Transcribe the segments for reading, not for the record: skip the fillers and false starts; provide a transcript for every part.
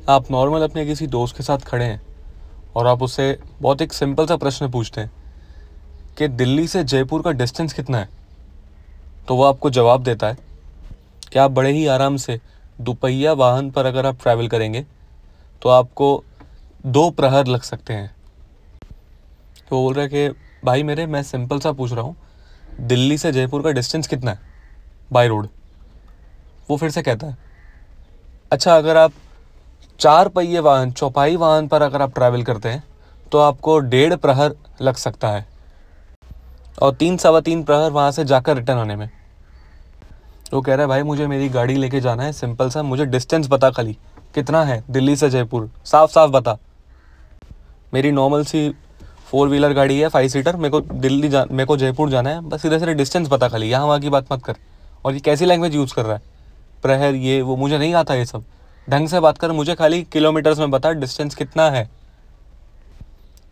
आप नॉर्मल अपने किसी दोस्त के साथ खड़े हैं और आप उससे बहुत एक सिंपल सा प्रश्न पूछते हैं कि दिल्ली से जयपुर का डिस्टेंस कितना है, तो वो आपको जवाब देता है कि आप बड़े ही आराम से दोपहिया वाहन पर अगर आप ट्रैवल करेंगे तो आपको 2 प्रहर लग सकते हैं। तो वो बोल रहा है कि भाई मेरे, मैं सिंपल सा पूछ रहा हूँ, दिल्ली से जयपुर का डिस्टेंस कितना है बाय रोड। वो फिर से कहता है, अच्छा अगर आप 4 पहिए वाहन, चौपाई वाहन पर अगर आप ट्रैवल करते हैं तो आपको 1.5 प्रहर लग सकता है और 3 सवा 3 प्रहर वहाँ से जाकर रिटर्न आने में। वो कह रहा है भाई मुझे मेरी गाड़ी लेके जाना है, सिंपल सा मुझे डिस्टेंस बता, खाली कितना है दिल्ली से जयपुर, साफ साफ बता। मेरी नॉर्मल सी 4 व्हीलर गाड़ी है, 5 सीटर, मेरे को जयपुर जाना है, बस सीधे सीधे डिस्टेंस बता, खाली यहाँ वहाँ की बात मत कर। और ये कैसी लैंग्वेज यूज़ कर रहा है, प्रहर, ये वो, मुझे नहीं आता ये सब, ढंग से बात कर, मुझे खाली किलोमीटर्स में बता डिस्टेंस कितना है।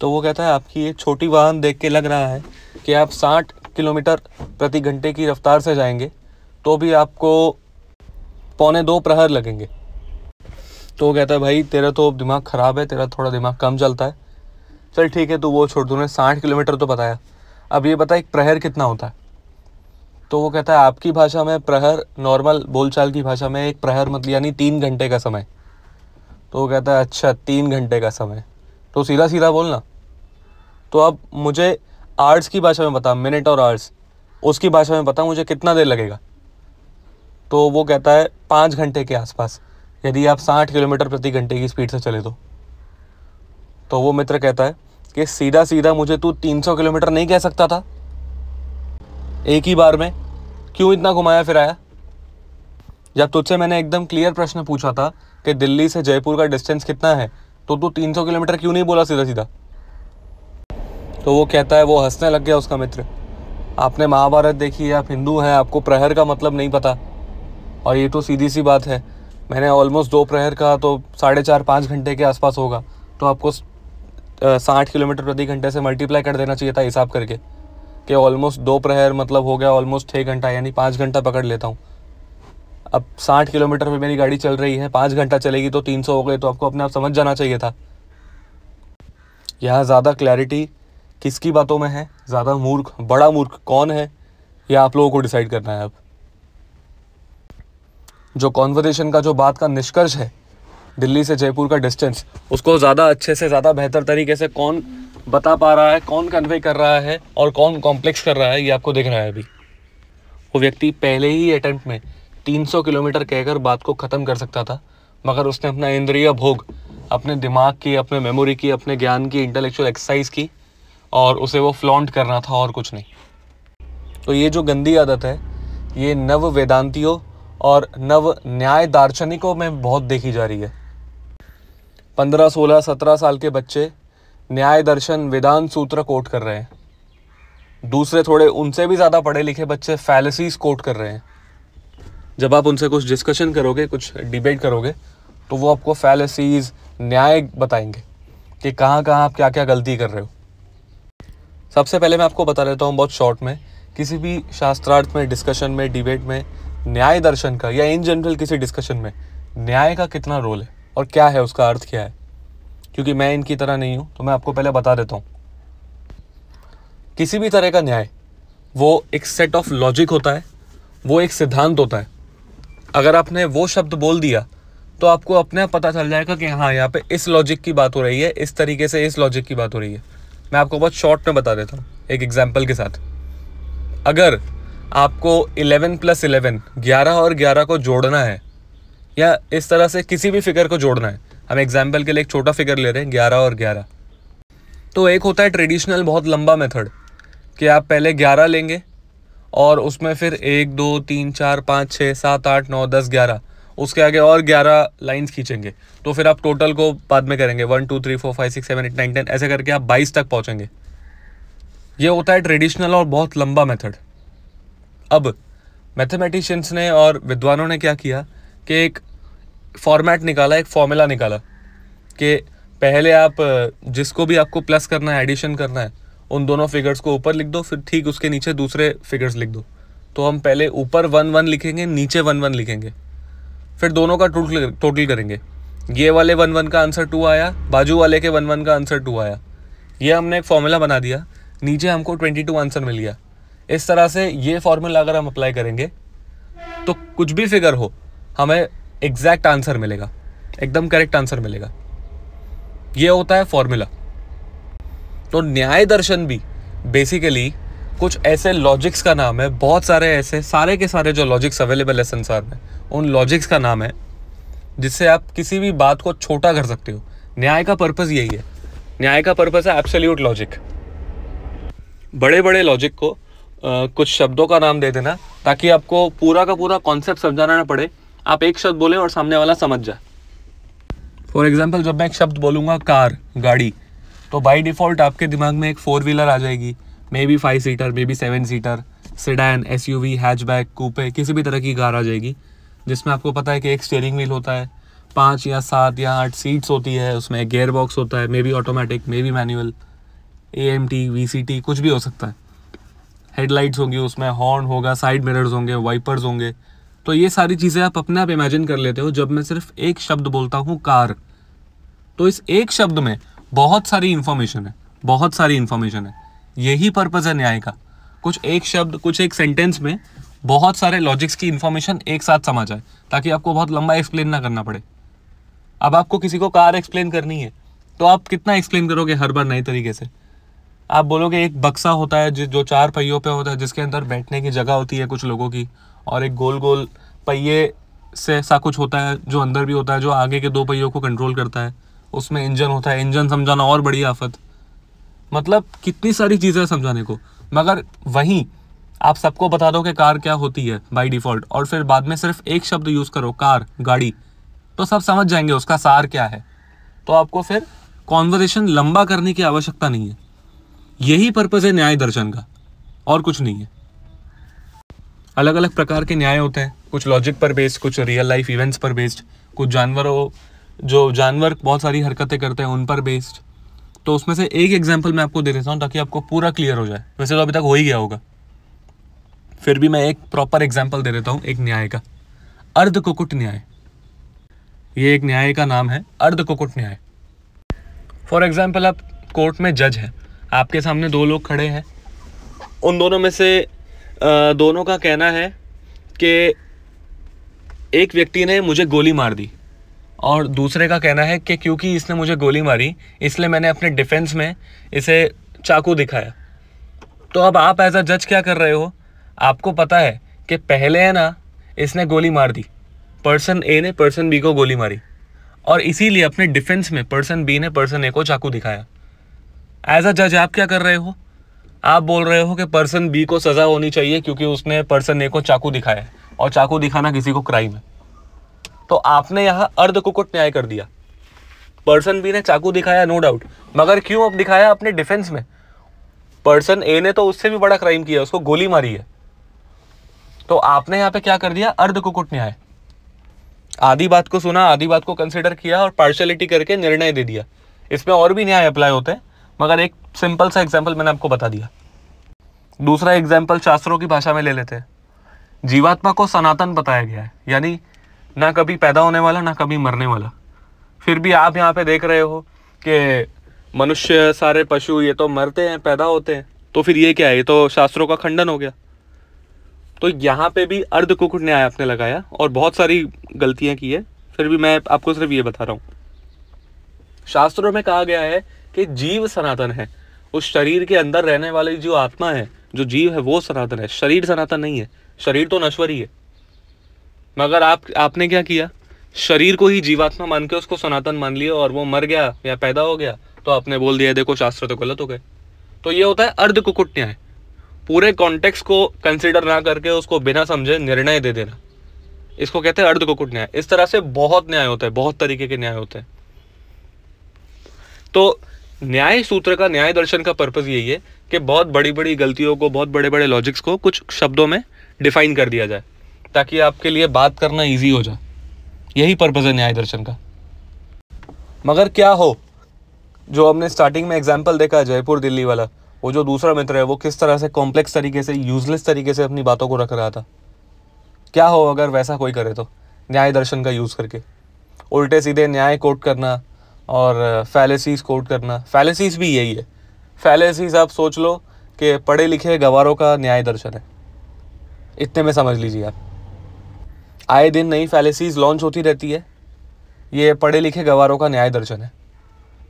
तो वो कहता है आपकी ये छोटी वाहन देख के लग रहा है कि आप 60 किलोमीटर प्रति घंटे की रफ्तार से जाएंगे तो भी आपको 1.25 प्रहर लगेंगे। तो वो कहता है भाई तेरा तो दिमाग ख़राब है, तेरा थोड़ा दिमाग कम चलता है। चल ठीक है, तू वो छोड़, तूने 60 किलोमीटर तो बताया, अब ये बता एक प्रहर कितना होता है। तो वो कहता है आपकी भाषा में प्रहर, नॉर्मल बोलचाल की भाषा में एक प्रहर मतलब यानी 3 घंटे का समय। तो वो कहता है अच्छा 3 घंटे का समय, तो सीधा सीधा बोलना। तो अब मुझे आवर्स की भाषा में बता, मिनट और आवर्स, उसकी भाषा में बता मुझे कितना देर लगेगा। तो वो कहता है 5 घंटे के आसपास, यदि आप 60 किलोमीटर प्रति घंटे की स्पीड से चले तो वो मित्र कहता है कि सीधा सीधा मुझे तू 300 किलोमीटर नहीं कह सकता था एक ही बार में, क्यों इतना घुमाया फिराया। जब तुझसे मैंने एकदम क्लियर प्रश्न पूछा था कि दिल्ली से जयपुर का डिस्टेंस कितना है, तो तू 300 किलोमीटर क्यों नहीं बोला सीधा सीधा। तो वो कहता है, वो हंसने लग गया उसका मित्र, आपने महाभारत देखी है, आप हिंदू हैं, आपको प्रहर का मतलब नहीं पता। और ये तो सीधी सी बात है, मैंने ऑलमोस्ट 2 प्रहर कहा तो 4.5-5 घंटे के आसपास होगा, तो आपको 60 किलोमीटर प्रति घंटे से मल्टीप्लाई कर देना चाहिए था हिसाब करके कि ऑलमोस्ट 2 प्रहर मतलब हो गया ऑलमोस्ट 6 घंटा, यानी 5 घंटा पकड़ लेता हूँ। अब 60 किलोमीटर पे मेरी गाड़ी चल रही है, 5 घंटा चलेगी तो 300 हो गए, तो आपको अपने आप समझ जाना चाहिए था। यहाँ ज़्यादा क्लैरिटी किसकी बातों में है, ज़्यादा मूर्ख, बड़ा मूर्ख कौन है, यह आप लोगों को डिसाइड करना है। अब जो कॉन्वर्सेशन का, जो बात का निष्कर्ष है, दिल्ली से जयपुर का डिस्टेंस, उसको ज़्यादा अच्छे से, ज़्यादा बेहतर तरीके से कौन बता पा रहा है, कौन कन्वे कर रहा है और कौन कॉम्प्लेक्स कर रहा है, ये आपको देखना है। अभी वो व्यक्ति पहले ही अटेम्प्ट में 300 किलोमीटर कहकर बात को ख़त्म कर सकता था, मगर उसने अपना इंद्रिय भोग, अपने दिमाग की, अपने मेमोरी की, अपने ज्ञान की इंटेलेक्चुअल एक्सरसाइज की और उसे वो फ्लॉन्ट करना था और कुछ नहीं। तो ये जो गंदी आदत है, ये नव वेदांतियों और नव न्याय दार्शनिकों में बहुत देखी जा रही है। 15, 16, 17 साल के बच्चे न्याय दर्शन वेदांत सूत्र कोट कर रहे हैं, दूसरे थोड़े उनसे भी ज़्यादा पढ़े लिखे बच्चे फैलेसीज कोट कर रहे हैं। जब आप उनसे कुछ डिस्कशन करोगे, कुछ डिबेट करोगे, तो वो आपको फैलेसीज, न्याय बताएंगे कि कहाँ कहाँ आप क्या क्या गलती कर रहे हो। सबसे पहले मैं आपको बता देता हूँ बहुत शॉर्ट में, किसी भी शास्त्रार्थ में, डिस्कशन में, डिबेट में न्याय दर्शन का या इन जनरल किसी डिस्कशन में न्याय का कितना रोल है और क्या है, उसका अर्थ क्या है। क्योंकि मैं इनकी तरह नहीं हूँ तो मैं आपको पहले बता देता हूँ। किसी भी तरह का न्याय वो एक सेट ऑफ लॉजिक होता है, वो एक सिद्धांत होता है। अगर आपने वो शब्द बोल दिया तो आपको अपने आप पता चल जाएगा कि हाँ, यहाँ पे इस लॉजिक की बात हो रही है, इस तरीके से इस लॉजिक की बात हो रही है। मैं आपको बहुत शॉर्ट में बता देता हूँ एक एग्जाम्पल के साथ। अगर आपको 11 + 11, 11 और 11 को जोड़ना है, या इस तरह से किसी भी फिगर को जोड़ना है, हम एग्जाम्पल के लिए एक छोटा फिगर ले रहे हैं 11 और 11, तो एक होता है ट्रेडिशनल बहुत लंबा मेथड कि आप पहले 11 लेंगे और उसमें फिर 1 2 3 4 5 6 7 8 9 10 11, उसके आगे और 11 लाइंस खींचेंगे, तो फिर आप टोटल को बाद में करेंगे 1 2 3 4 5 6 7 8 9 10, ऐसे करके आप 22 तक पहुंचेंगे। ये होता है ट्रेडिशनल और बहुत लंबा मेथड। अब मैथमेटिशियंस ने और विद्वानों ने क्या किया कि एक फॉर्मेट निकाला, एक फॉर्मूला निकाला कि पहले आप जिसको भी आपको प्लस करना है, एडिशन करना है, उन दोनों फिगर्स को ऊपर लिख दो, फिर ठीक उसके नीचे दूसरे फिगर्स लिख दो। तो हम पहले ऊपर 1 1 लिखेंगे, नीचे 1 1 लिखेंगे, फिर दोनों का टोटल करेंगे ये वाले 1 1 का आंसर 2 आया, बाजू वाले के 1 1 का आंसर 2 आया। ये हमने एक फॉर्मूला बना दिया, नीचे हमको 22 आंसर मिल गया। इस तरह से ये फॉर्मूला अगर हम अप्लाई करेंगे तो कुछ भी फिगर हो हमें एग्जैक्ट आंसर मिलेगा, एकदम करेक्ट आंसर मिलेगा। ये होता है फॉर्मूला। तो न्याय दर्शन भी बेसिकली कुछ ऐसे लॉजिक्स का नाम है, बहुत सारे ऐसे सारे के सारे जो लॉजिक्स अवेलेबल है संसार में, उन लॉजिक्स का नाम है जिससे आप किसी भी बात को छोटा कर सकते हो। न्याय का पर्पस यही है, न्याय का पर्पस है एब्सोल्यूट लॉजिक। बड़े बड़े लॉजिक को कुछ शब्दों का नाम दे देना ताकि आपको पूरा का पूरा कॉन्सेप्ट समझाना ना पड़े, आप एक शब्द बोले और सामने वाला समझ जाए। फॉर एग्जाम्पल, जब मैं एक शब्द बोलूँगा कार, गाड़ी, तो बाय डिफ़ॉल्ट आपके दिमाग में एक 4 व्हीलर आ जाएगी, maybe 5 seater, maybe 7 seater, sedan, SUV, hatchback, coupe, किसी भी तरह की कार आ जाएगी जिसमें आपको पता है कि एक स्टीयरिंग व्हील होता है, 5 या 7 या 8 सीट्स होती है, उसमें एक गियर बॉक्स होता है, may be automatic, may be manual, AMT, VCT, कुछ भी हो सकता है। हेडलाइट्स होंगी, उसमें हॉर्न होगा, साइड मिरर्स होंगे, वाइपर्स होंगे। तो ये सारी चीज़ें आप अपने आप इमेजिन कर लेते हो। जब मैं सिर्फ एक शब्द बोलता हूँ कार, तो इस एक शब्द में बहुत सारी इंफॉर्मेशन है, बहुत सारी इंफॉर्मेशन है। यही पर्पज़ है न्याय का, कुछ एक शब्द, कुछ एक सेंटेंस में बहुत सारे लॉजिक्स की इंफॉर्मेशन एक साथ समा जाए ताकि आपको बहुत लंबा एक्सप्लेन ना करना पड़े। अब आपको किसी को कार एक्सप्लेन करनी है तो आप कितना एक्सप्लेन करोगे हर बार नए तरीके से। आप बोलोगे एक बक्सा होता है जो 4 पहियों पे होता है, जिसके अंदर बैठने की जगह होती है कुछ लोगों की, और एक गोल गोल पहिए से सा कुछ होता है जो अंदर भी होता है, जो आगे के 2 पहियों को कंट्रोल करता है। उसमें इंजन होता है, इंजन समझाना और बड़ी आफत। मतलब कितनी सारी चीज़ें समझाने को, मगर वहीं आप सबको बता दो कि कार क्या होती है बाय डिफ़ॉल्ट, और फिर बाद में सिर्फ एक शब्द यूज़ करो कार, गाड़ी, तो सब समझ जाएंगे उसका सार क्या है। तो आपको फिर कॉन्वर्सेशन लंबा करने की आवश्यकता नहीं है। यही पर्पज़ है न्याय दर्शन का, और कुछ नहीं है। अलग अलग प्रकार के न्याय होते हैं, कुछ लॉजिक पर बेस्ड, कुछ रियल लाइफ इवेंट्स पर बेस्ड, कुछ जानवरों, जो जानवर बहुत सारी हरकतें करते हैं उन पर बेस्ड। तो उसमें से एक एग्जांपल मैं आपको दे देता हूँ ताकि आपको पूरा क्लियर हो जाए। वैसे तो अभी तक हो ही गया होगा, फिर भी मैं एक प्रॉपर एग्जांपल दे देता हूँ एक न्याय का। अर्ध कुकुट न्याय, ये एक न्याय का नाम है, अर्ध कुकुट न्याय। फॉर एग्जाम्पल, आप कोर्ट में जज हैं, आपके सामने 2 लोग खड़े हैं, उन दोनों में से दोनों का कहना है कि एक व्यक्ति ने मुझे गोली मार दी, और दूसरे का कहना है कि क्योंकि इसने मुझे गोली मारी इसलिए मैंने अपने डिफेंस में इसे चाकू दिखाया। तो अब आप एज अ जज क्या कर रहे हो, आपको पता है कि पहले है ना इसने गोली मार दी, पर्सन ए ने पर्सन बी को गोली मारी, और इसीलिए अपने डिफेंस में पर्सन बी ने पर्सन ए को चाकू दिखाया। एज अ जज आप क्या कर रहे हो, आप बोल रहे हो कि पर्सन बी को सज़ा होनी चाहिए क्योंकि उसने पर्सन ए को चाकू दिखाया है, और चाकू दिखाना किसी को क्राइम है। तो आपने यहाँ अर्ध कुकुट न्याय कर दिया। पर्सन बी ने चाकू दिखाया, नो डाउट, मगर क्यों अब दिखाया अपने डिफेंस में। पर्सन ए ने तो उससे भी बड़ा क्राइम किया, उसको गोली मारी है। तो आपने यहाँ पे क्या कर दिया, अर्ध कुकुट न्याय। आधी बात को सुना, आधी बात को कंसिडर किया और पार्शियलिटी करके निर्णय दे दिया। इसमें और भी न्याय अप्लाई होते हैं, मगर एक सिंपल सा एग्जाम्पल मैंने आपको बता दिया। दूसरा एग्जाम्पल शास्त्रों की भाषा में ले लेते हैं। जीवात्मा को सनातन बताया गया है, यानी ना कभी पैदा होने वाला ना कभी मरने वाला। फिर भी आप यहाँ पे देख रहे हो कि मनुष्य, सारे पशु, ये तो मरते हैं, पैदा होते हैं, तो फिर ये क्या है, ये तो शास्त्रों का खंडन हो गया। तो यहाँ पे भी अर्ध कुकुट न्याय आपने लगाया और बहुत सारी गलतियाँ की है, फिर भी मैं आपको सिर्फ ये बता रहा हूँ। शास्त्रों में कहा गया है कि जीव सनातन है, उस शरीर के अंदर रहने वाली जो आत्मा है, जो जीव है, वो सनातन है, शरीर सनातन नहीं है। शरीर तो नश्वर ही है, मगर आपने क्या किया, शरीर को ही जीवात्मा मान के उसको सनातन मान लिया, और वो मर गया या पैदा हो गया तो आपने बोल दिया देखो शास्त्र तो गलत हो गए। तो ये होता है अर्ध कुकुट न्याय। पूरे कॉन्टेक्स्ट को कंसिडर ना करके उसको बिना समझे निर्णय दे देना, इसको कहते हैं अर्ध कुकुट न्याय। इस तरह से बहुत न्याय होता है, बहुत तरीके के न्याय होते हैं। तो न्याय सूत्र का, न्याय दर्शन का पर्पस यही है कि बहुत बड़ी बड़ी गलतियों को, बहुत बड़े बड़े लॉजिक्स को कुछ शब्दों में डिफाइन कर दिया जाए ताकि आपके लिए बात करना इजी हो जाए। यही पर्पस है न्याय दर्शन का। मगर क्या हो, जो हमने स्टार्टिंग में एग्जाम्पल देखा है जयपुर दिल्ली वाला, वो जो दूसरा मित्र है वो किस तरह से कॉम्प्लेक्स तरीके से, यूजलेस तरीके से अपनी बातों को रख रहा था। क्या हो अगर वैसा कोई करे तो न्याय दर्शन का यूज़ करके, उल्टे सीधे न्याय कोट करना और फैलेसीज कोट करना। फैलेसीज भी यही है। फैलेसीज आप सोच लो कि पढ़े लिखे गवारों का न्याय दर्शन है, इतने में समझ लीजिए आप। आए दिन नई फैलेसीज लॉन्च होती रहती है, ये पढ़े लिखे गवारों का न्याय दर्शन है।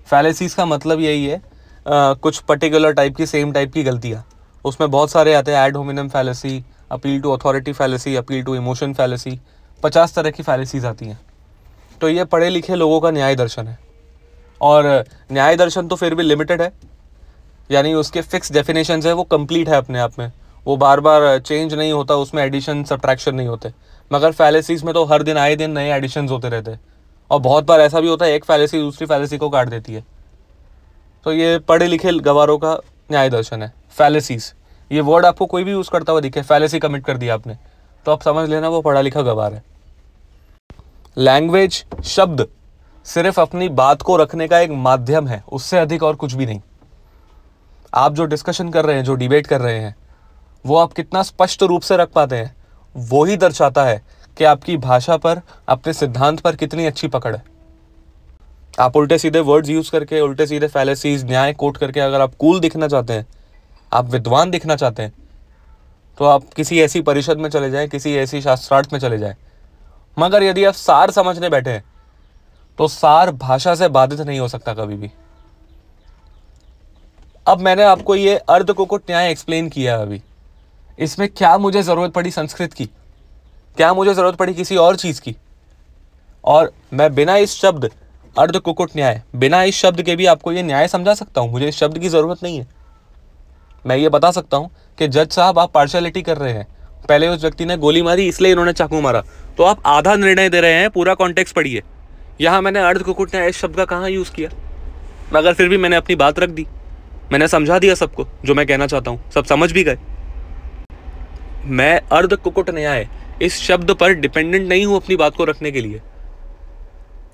फैलेसीज का मतलब यही है कुछ पर्टिकुलर टाइप की, सेम टाइप की गलतियाँ, उसमें बहुत सारे आते हैं। Ad hominem fallacy, appeal to authority fallacy, appeal to emotion fallacy, 50 तरह की फैलेसीज आती हैं। तो ये पढ़े लिखे लोगों का न्याय दर्शन है। और न्याय दर्शन तो फिर भी लिमिटेड है, यानी उसके फिक्स डेफिनेशंस है, वो कंप्लीट है अपने आप में, वो बार बार चेंज नहीं होता, उसमें एडिशन सब्ट्रैक्शन नहीं होते। मगर फैलेसीज में तो हर दिन आए दिन नए एडिशंस होते रहते हैं, और बहुत बार ऐसा भी होता है एक फैलेसी दूसरी फैलेसी को काट देती है। तो ये पढ़े लिखे गवारों का न्याय दर्शन है फैलेसीज। ये वर्ड आपको कोई भी यूज़ करता हुआ दिखे, फैलेसी कमिट कर दिया आपने, तो आप समझ लेना वो पढ़ा लिखा गवार है। लैंग्वेज, शब्द सिर्फ अपनी बात को रखने का एक माध्यम है, उससे अधिक और कुछ भी नहीं। आप जो डिस्कशन कर रहे हैं, जो डिबेट कर रहे हैं, वो आप कितना स्पष्ट रूप से रख पाते हैं, वो ही दर्शाता है कि आपकी भाषा पर, अपने सिद्धांत पर कितनी अच्छी पकड़ है। आप उल्टे सीधे वर्ड्स यूज करके, उल्टे सीधे फैलेसीज, न्याय कोट करके अगर आप कूल दिखना चाहते हैं, आप विद्वान दिखना चाहते हैं, तो आप किसी ऐसी परिषद में चले जाएं, किसी ऐसी शास्त्रार्थ में चले जाएं। मगर यदि आप सार समझने बैठे हैं, तो सार भाषा से बाधित नहीं हो सकता कभी भी। अब मैंने आपको ये अर्ध कुकुट न्याय एक्सप्लेन किया अभी, इसमें क्या मुझे जरूरत पड़ी संस्कृत की, क्या मुझे जरूरत पड़ी किसी और चीज की? और मैं बिना इस शब्द अर्ध कुकुट न्याय, बिना इस शब्द के भी आपको ये न्याय समझा सकता हूं। मुझे इस शब्द की जरूरत नहीं है। मैं ये बता सकता हूं कि जज साहब आप पार्शियलिटी कर रहे हैं, पहले उस व्यक्ति ने गोली मारी इसलिए इन्होंने चाकू मारा, तो आप आधा निर्णय दे रहे हैं, पूरा कॉन्टेक्स्ट पढ़िए। यहां मैंने अर्ध कुकुट न्याय इस शब्द का कहां यूज किया, मगर फिर भी मैंने अपनी बात रख दी, मैंने समझा दिया सबको जो मैं कहना चाहता हूं, सब समझ भी गए। मैं अर्ध कुकुट न्याय इस शब्द पर डिपेंडेंट नहीं हूं अपनी बात को रखने के लिए।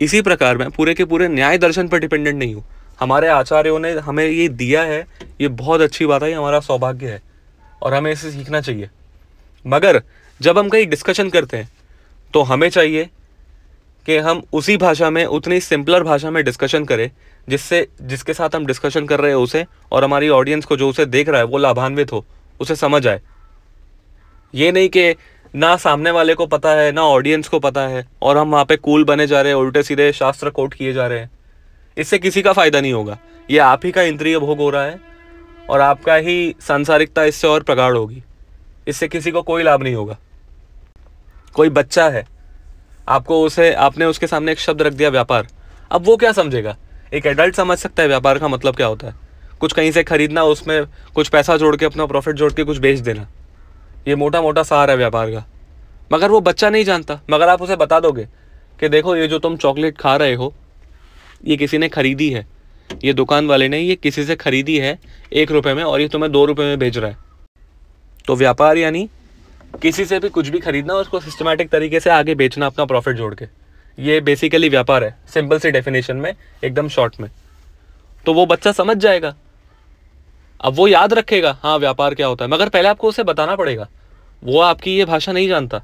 इसी प्रकार मैं पूरे के पूरे न्याय दर्शन पर डिपेंडेंट नहीं हूं। हमारे आचार्यों ने हमें ये दिया है, ये बहुत अच्छी बात है, ये हमारा सौभाग्य है और हमें इसे सीखना चाहिए। मगर जब हम कहीं डिस्कशन करते हैं तो हमें चाहिए कि हम उसी भाषा में, उतनी सिंपलर भाषा में डिस्कशन करें जिससे जिसके साथ हम डिस्कशन कर रहे हैं उसे और हमारी ऑडियंस को, जो उसे देख रहा है, वो लाभान्वित हो, उसे समझ आए। ये नहीं कि ना सामने वाले को पता है ना ऑडियंस को पता है और हम वहाँ पे कूल बने जा रहे हैं, उल्टे सीधे शास्त्र कोट किए जा रहे हैं। इससे किसी का फायदा नहीं होगा। ये आप ही का इंद्रिय भोग हो रहा है और आपका ही सांसारिकता इससे और प्रगाढ़ होगी। इससे किसी को कोई लाभ नहीं होगा। कोई बच्चा है, आपने उसके सामने एक शब्द रख दिया व्यापार, अब वो क्या समझेगा? एक एडल्ट समझ सकता है व्यापार का मतलब क्या होता है। कुछ कहीं से खरीदना, उसमें कुछ पैसा जोड़ के, अपना प्रॉफिट जोड़ के कुछ बेच देना, ये मोटा मोटा सार है व्यापार का। मगर वो बच्चा नहीं जानता। मगर आप उसे बता दोगे कि देखो ये जो तुम चॉकलेट खा रहे हो, ये किसी ने खरीदी है, ये दुकान वाले ने ये किसी से खरीदी है 1 रुपये में और ये तुम्हें 2 रुपये में बेच रहा है। तो व्यापार यानी किसी से भी कुछ भी खरीदना और उसको सिस्टमैटिक तरीके से आगे बेचना अपना प्रॉफिट जोड़ के, ये बेसिकली व्यापार है, सिंपल सी डेफिनेशन में, एकदम शॉर्ट में। तो वो बच्चा समझ जाएगा, अब वो याद रखेगा हाँ व्यापार क्या होता है। मगर पहले आपको उसे बताना पड़ेगा, वो आपकी ये भाषा नहीं जानता।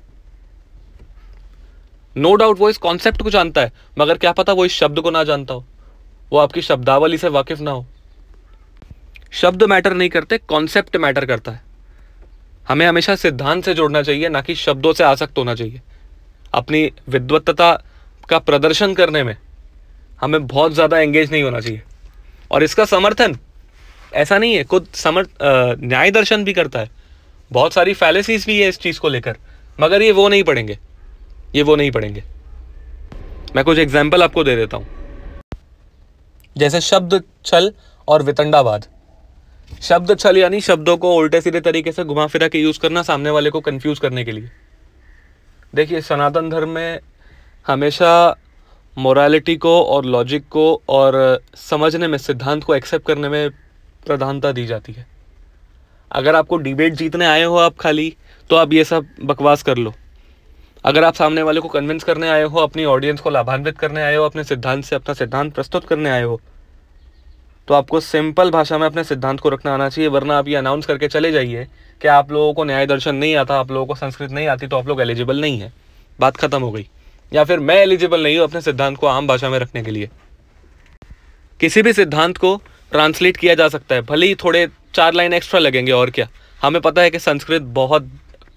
नो डाउट वो इस कॉन्सेप्ट को जानता है, मगर क्या पता वो इस शब्द को ना जानता हो, वो आपकी शब्दावली से वाकिफ ना हो। शब्द मैटर नहीं करते, कॉन्सेप्ट मैटर करता है। हमें हमेशा सिद्धांत से जोड़ना चाहिए, ना कि शब्दों से आसक्त होना चाहिए। अपनी विद्वत्ता का प्रदर्शन करने में हमें बहुत ज़्यादा एंगेज नहीं होना चाहिए। और इसका समर्थन ऐसा नहीं है, खुद न्याय दर्शन भी करता है, बहुत सारी फैलेसीज भी है इस चीज़ को लेकर, मगर ये वो नहीं पढ़ेंगे, ये वो नहीं पढ़ेंगे। मैं कुछ एग्जाम्पल आपको दे देता हूँ, जैसे शब्द छल और वितंडावाद। शब्द छल यानी शब्दों को उल्टे सीधे तरीके से घुमा फिरा के यूज करना सामने वाले को कंफ्यूज करने के लिए। देखिए, सनातन धर्म में हमेशा मोरालिटी को और लॉजिक को और समझने में, सिद्धांत को एक्सेप्ट करने में प्रधानता दी जाती है। अगर आपको डिबेट जीतने आए हो आप खाली, तो आप ये सब बकवास कर लो। अगर आप सामने वाले को कन्विंस करने आए हो, अपनी ऑडियंस को लाभान्वित करने आए हो, अपने सिद्धांत से अपना सिद्धांत प्रस्तुत करने आए हो, तो आपको सिंपल भाषा में अपने सिद्धांत को रखना आना चाहिए। वरना आप ये अनाउंस करके चले जाइए कि आप लोगों को न्याय दर्शन नहीं आता, आप लोगों को संस्कृत नहीं आती, तो आप लोग एलिजिबल नहीं है, बात खत्म हो गई। या फिर मैं एलिजिबल नहीं हूं अपने सिद्धांत को आम भाषा में रखने के लिए। किसी भी सिद्धांत को ट्रांसलेट किया जा सकता है, भले ही थोड़े 4 लाइन एक्स्ट्रा लगेंगे, और क्या। हमें पता है कि संस्कृत बहुत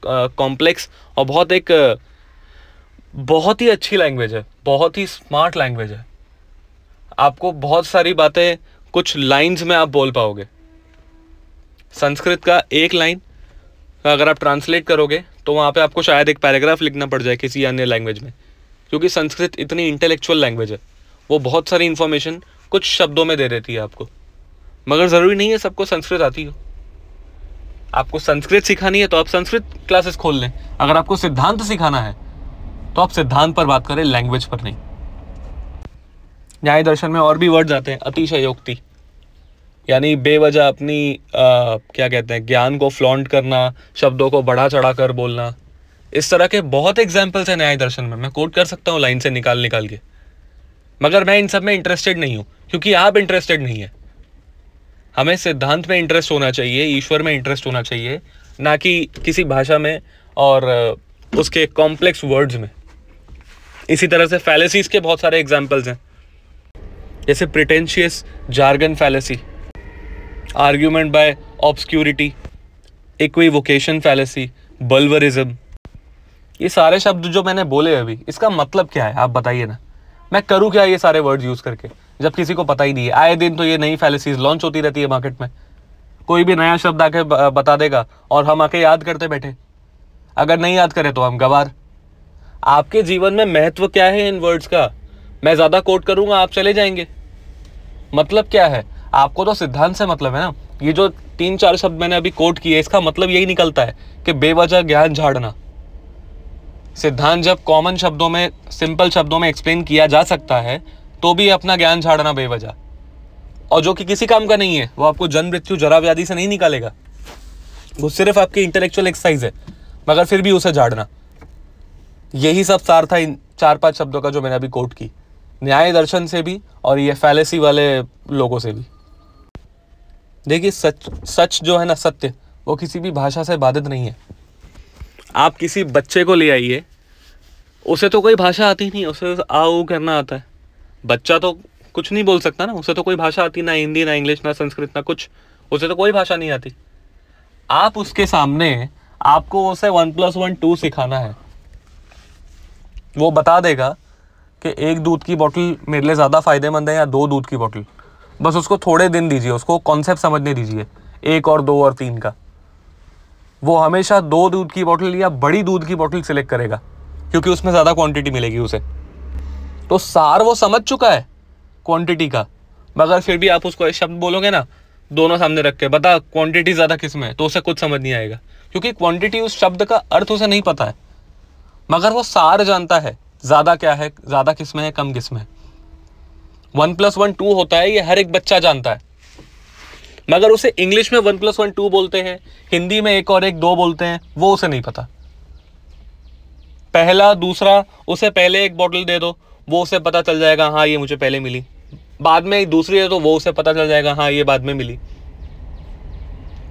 कॉम्प्लेक्स और बहुत ही अच्छी लैंग्वेज है, बहुत ही स्मार्ट लैंग्वेज है। आपको बहुत सारी बातें कुछ लाइंस में आप बोल पाओगे। संस्कृत का एक लाइन अगर आप ट्रांसलेट करोगे तो वहाँ पे आपको शायद एक पैराग्राफ लिखना पड़ जाए किसी अन्य लैंग्वेज में, क्योंकि संस्कृत इतनी इंटेलेक्चुअल लैंग्वेज है। वो बहुत सारी इंफॉर्मेशन कुछ शब्दों में दे देती है आपको। मगर ज़रूरी नहीं है सबको संस्कृत आती हो। आपको संस्कृत सिखानी है तो आप संस्कृत क्लासेस खोल लें। अगर आपको सिद्धांत सिखाना है तो आप सिद्धांत पर बात करें, लैंग्वेज पर नहीं। न्याय दर्शन में और भी वर्ड्स आते हैं, अतिशयोक्ति, यानी बेवजह अपनी क्या कहते हैं, ज्ञान को फ्लॉन्ट करना, शब्दों को बढ़ा चढ़ा कर बोलना। इस तरह के बहुत एग्जाम्पल्स हैं न्याय दर्शन में, मैं कोट कर सकता हूँ लाइन से निकाल के। मगर मैं इन सब में इंटरेस्टेड नहीं हूँ, क्योंकि आप इंटरेस्टेड नहीं है। हमें सिद्धांत में इंटरेस्ट होना चाहिए, ईश्वर में इंटरेस्ट होना चाहिए, ना कि किसी भाषा में और उसके कॉम्प्लेक्स वर्ड्स में। इसी तरह से फैलेसीज के बहुत सारे एग्जाम्पल्स हैं, जैसे pretentious jargon fallacy, argument by obscurity, equivocation fallacy, bulverism. ये सारे शब्द जो मैंने बोले अभी, इसका मतलब क्या है आप बताइए ना। मैं करूँ क्या ये सारे वर्ड्स यूज़ करके, जब किसी को पता ही नहीं है। आए दिन तो ये नई फैलेसीज लॉन्च होती रहती है मार्केट में। कोई भी नया शब्द आके बता देगा और हम आके याद करते बैठे। अगर नहीं याद करें तो हम गवार। आपके जीवन में महत्व क्या है इन वर्ड्स का? मैं ज़्यादा कोट करूँगा, आप चले जाएंगे। मतलब क्या है? आपको तो सिद्धांत से मतलब है ना। ये जो 3-4 शब्द मैंने अभी कोट किए, इसका मतलब यही निकलता है कि बेवजह ज्ञान झाड़ना। सिद्धांत जब कॉमन शब्दों में, सिंपल शब्दों में एक्सप्लेन किया जा सकता है, तो भी अपना ज्ञान झाड़ना बेवजह, और जो कि किसी काम का नहीं है, वो आपको जन्म मृत्यु जरा व्याधि से नहीं निकालेगा। वो सिर्फ आपकी इंटेलेक्चुअल एक्सरसाइज है, मगर फिर भी उसे झाड़ना। यही सब सार था इन 4-5 शब्दों का जो मैंने अभी कोट की, न्याय दर्शन से भी और ये फैलेसी वाले लोगों से भी। देखिए, सच जो है ना, सत्य, वो किसी भी भाषा से बाधित नहीं है। आप किसी बच्चे को ले आइए, उसे तो कोई भाषा आती नहीं, उसे आ ऊ करना आता है। बच्चा तो कुछ नहीं बोल सकता ना, उसे तो कोई भाषा आती ना, हिंदी ना इंग्लिश ना संस्कृत ना कुछ, उसे तो कोई भाषा नहीं आती। आप उसके सामने, आपको उसे 1+1 2 सिखाना है, वो बता देगा कि 1 दूध की बोतल मेरे लिए ज़्यादा फायदेमंद है या 2 दूध की बोतल। बस उसको थोड़े दिन दीजिए, उसको कॉन्सेप्ट समझने दीजिए 1 और 2 और 3 का। वो हमेशा 2 दूध की बोतल या बड़ी दूध की बोतल सिलेक्ट करेगा, क्योंकि उसमें ज़्यादा क्वांटिटी मिलेगी उसे। तो सार वो समझ चुका है क्वांटिटी का, मगर फिर भी आप उसको एक शब्द बोलोगे ना, दोनों सामने रख के, बता क्वांटिटी ज़्यादा किस में है, तो उसे कुछ समझ नहीं आएगा, क्योंकि क्वांटिटी उस शब्द का अर्थ उसे नहीं पता है। मगर वो सार जानता है, ज़्यादा क्या है, ज़्यादा किस में है, कम किस में है। 1+1 2 होता है, ये हर एक बच्चा जानता है। मगर उसे इंग्लिश में 1+1 2 बोलते हैं, हिंदी में 1 और 1 2 बोलते हैं, वो उसे नहीं पता। पहला दूसरा, उसे पहले एक बोतल दे दो, वो उसे पता चल जाएगा हाँ ये मुझे पहले मिली। बाद में दूसरी है तो वो उसे पता चल जाएगा हाँ ये बाद में मिली।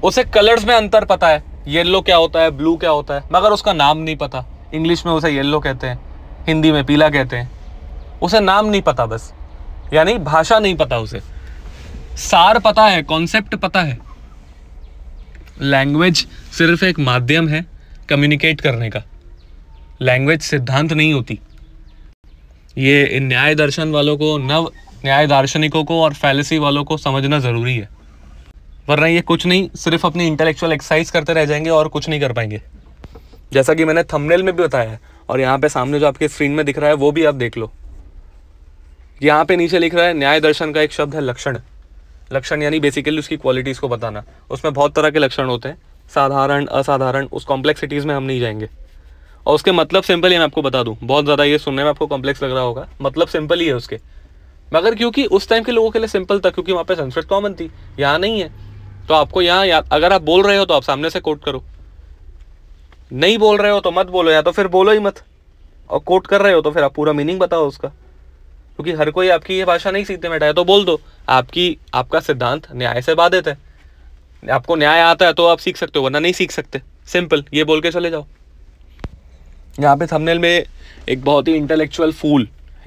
उसे कलर्स में अंतर पता है, येलो क्या होता है, ब्लू क्या होता है, मगर उसका नाम नहीं पता। इंग्लिश में उसे येलो कहते हैं, हिंदी में पीला कहते हैं। उसे नाम नहीं पता बस, यानी भाषा नहीं पता उसे। सार पता है, कॉन्सेप्ट पता है। लैंग्वेज सिर्फ एक माध्यम है कम्युनिकेट करने का, लैंग्वेज सिद्धांत नहीं होती। ये इन न्याय दर्शन वालों को, नव न्याय दार्शनिकों को और फैलेसी वालों को समझना ज़रूरी है, वरना ये कुछ नहीं, सिर्फ अपनी इंटेलेक्चुअल एक्सरसाइज करते रह जाएंगे और कुछ नहीं कर पाएंगे। जैसा कि मैंने थंबनेल में भी बताया है, और यहाँ पे सामने जो आपके स्क्रीन में दिख रहा है वो भी आप देख लो। यहाँ पे नीचे लिख रहा है न्याय दर्शन का एक शब्द है लक्षण। लक्षण यानी बेसिकली उसकी क्वालिटीज़ को बताना। उसमें बहुत तरह के लक्षण होते हैं, साधारण, असाधारण, उस कॉम्प्लेक्सिटीज़ में हम नहीं जाएंगे। और उसके मतलब सिंपल ही मैं आपको बता दूं, बहुत ज़्यादा ये सुनने में आपको कॉम्प्लेक्स लग रहा होगा, मतलब सिंपल ही है उसके। मगर क्योंकि उस टाइम के लोगों के लिए सिंपल था, क्योंकि वहाँ पे संस्कृत कॉमन थी, यहाँ नहीं है। तो आपको यहाँ, अगर आप बोल रहे हो तो आप सामने से कोट करो, नहीं बोल रहे हो तो मत बोलो, या तो फिर बोलो ही मत, और कोट कर रहे हो तो फिर आप पूरा मीनिंग बताओ उसका, क्योंकि हर कोई आपकी ये भाषा नहीं सीखते बैठा है। तो बोल दो आपका सिद्धांत न्याय से बाधित है, आपको न्याय आता है तो आप सीख सकते हो, वरना नहीं सीख सकते। सिंपल, ये बोल के चले जाओ। यहाँ पे थंबनेल में एक बहुत ही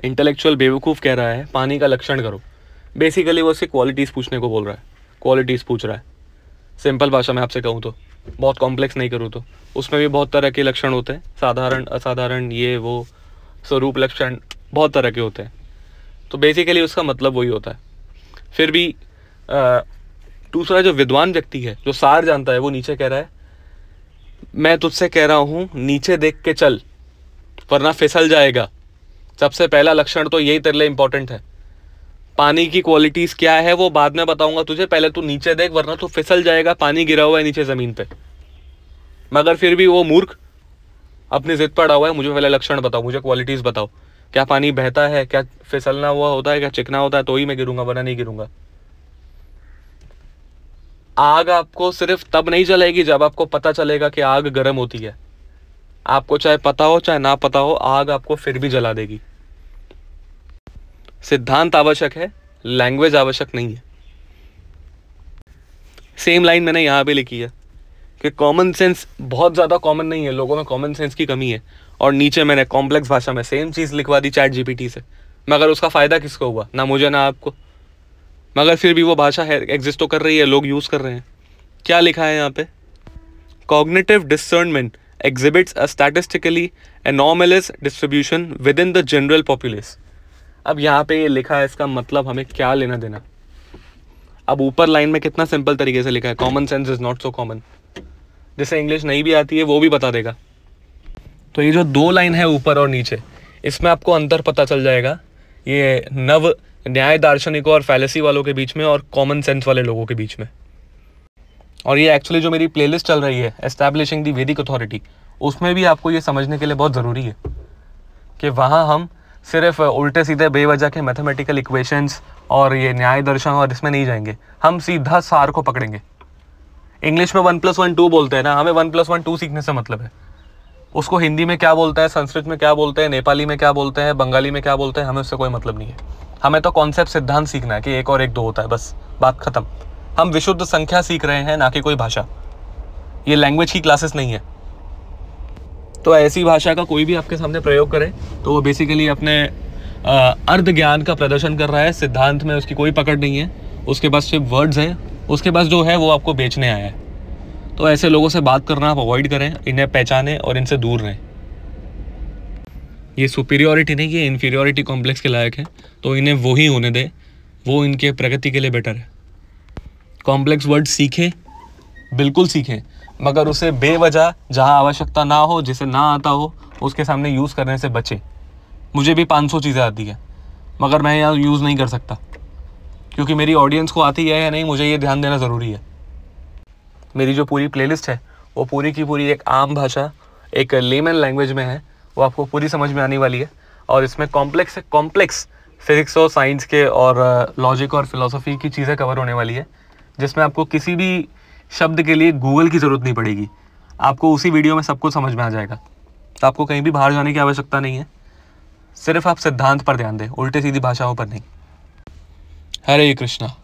इंटेलेक्चुअल बेवकूफ़ कह रहा है पानी का लक्षण करो। बेसिकली वो उससे क्वालिटीज़ पूछने को बोल रहा है, क्वालिटीज़ पूछ रहा है। सिंपल भाषा में आपसे कहूँ तो, बहुत कॉम्प्लेक्स नहीं करूँ तो, उसमें भी बहुत तरह के लक्षण होते हैं, साधारण, असाधारण, ये वो, स्वरूप लक्षण, बहुत तरह के होते हैं। तो बेसिकली उसका मतलब वही होता है। फिर भी दूसरा जो विद्वान व्यक्ति है, जो सार जानता है, वो नीचे कह रहा है, मैं तुझसे कह रहा हूँ नीचे देख के चल वरना फिसल जाएगा। सबसे पहला लक्षण तो यही तेरे लिए इंपॉर्टेंट है। पानी की क्वालिटीज क्या है वो बाद में बताऊंगा तुझे, पहले तू नीचे देख वरना तू फिसल जाएगा, पानी गिरा हुआ है नीचे जमीन पे। मगर फिर भी वो मूर्ख अपनी जिद पर अड़ा हुआ है, मुझे पहले लक्षण बताओ, मुझे क्वालिटीज बताओ, क्या पानी बहता है, क्या फिसलना हुआ होता है, क्या चिकना होता है, तो ही मैं गिरूंगा वरना नहीं गिरूंगा। आग आपको सिर्फ तब नहीं जलाएगी जब आपको पता चलेगा कि आग गर्म होती है। आपको चाहे पता हो चाहे ना पता हो, आग आपको फिर भी जला देगी। सिद्धांत आवश्यक है, लैंग्वेज आवश्यक नहीं है। सेम लाइन मैंने यहाँ पे लिखी है कि कॉमन सेंस बहुत ज़्यादा कॉमन नहीं है, लोगों में कॉमन सेंस की कमी है। और नीचे मैंने कॉम्प्लेक्स भाषा में सेम चीज़ लिखवा दी चैट जीपीटी से, मगर उसका फ़ायदा किसको हुआ? ना मुझे ना आपको। मगर फिर भी वो भाषा है, एग्जिस्ट तो कर रही है, लोग यूज़ कर रहे हैं। क्या लिखा है यहाँ पे? Cognitive discernment exhibits a statistically anomalous distribution within the general populace। अब यहाँ पे ये लिखा है, इसका मतलब हमें क्या लेना देना? अब ऊपर लाइन में कितना सिंपल तरीके से लिखा है, common sense is not so common. जिसे इंग्लिश नहीं भी आती है वो भी बता देगा। तो ये जो दो लाइन है ऊपर और नीचे, इसमें आपको अंतर पता चल जाएगा, ये नव न्याय दार्शनिकों और फैलेसी वालों के बीच में और कॉमन सेंस वाले लोगों के बीच में। और ये एक्चुअली जो मेरी प्लेलिस्ट चल रही है एस्टैब्लिशिंग द वैदिक अथॉरिटी, उसमें भी आपको ये समझने के लिए बहुत ज़रूरी है कि वहाँ हम सिर्फ उल्टे सीधे बेवजह के मैथमेटिकल इक्वेशंस और ये न्याय दर्शन और इसमें नहीं जाएंगे, हम सीधा सार को पकड़ेंगे। इंग्लिश में 1+1 2 बोलते हैं ना, हमें 1+1 2 सीखने से मतलब है। उसको हिंदी में क्या बोलता है, संस्कृत में क्या बोलते हैं, नेपाली में क्या बोलते हैं, बंगाली में क्या बोलते हैं, हमें उससे कोई मतलब नहीं है। हमें तो कॉन्सेप्ट, सिद्धांत सीखना है कि 1 और 1 2 होता है, बस बात खत्म। हम विशुद्ध संख्या सीख रहे हैं, ना कि कोई भाषा। ये लैंग्वेज की क्लासेस नहीं है। तो ऐसी भाषा का कोई भी आपके सामने प्रयोग करे तो वो बेसिकली अपने अर्ध ज्ञान का प्रदर्शन कर रहा है। सिद्धांत में उसकी कोई पकड़ नहीं है, उसके पास सिर्फ वर्ड्स हैं, उसके पास जो है वो आपको बेचने आया है। तो ऐसे लोगों से बात करना आप अवॉइड करें, इन्हें पहचानें और इनसे दूर रहें। ये सुपीरियॉरिटी नहीं, ये इन्फीरियॉरिटी कॉम्प्लेक्स के लायक है, तो इन्हें वो ही होने दें, वो इनके प्रगति के लिए बेटर है। कॉम्प्लेक्स वर्ड सीखें, बिल्कुल सीखें, मगर उसे बेवजह जहाँ आवश्यकता ना हो, जिसे ना आता हो, उसके सामने यूज़ करने से बचें। मुझे भी 500 चीज़ें आती है, मगर मैं यहाँ यूज़ नहीं कर सकता क्योंकि मेरी ऑडियंस को आती है या नहीं, मुझे ये ध्यान देना ज़रूरी है। मेरी जो पूरी प्लेलिस्ट है वो पूरी की पूरी एक आम भाषा, एक लेमन लैंग्वेज में है, वो आपको पूरी समझ में आने वाली है। और इसमें कॉम्प्लेक्स फिजिक्स और साइंस के और लॉजिक और फिलॉसफी की चीज़ें कवर होने वाली है, जिसमें आपको किसी भी शब्द के लिए गूगल की ज़रूरत नहीं पड़ेगी। आपको उसी वीडियो में सब कुछ समझ में आ जाएगा। तो आपको कहीं भी बाहर जाने की आवश्यकता नहीं है, सिर्फ आप सिद्धांत पर ध्यान दें, उल्टे सीधी भाषाओं पर नहीं। हरे कृष्णा।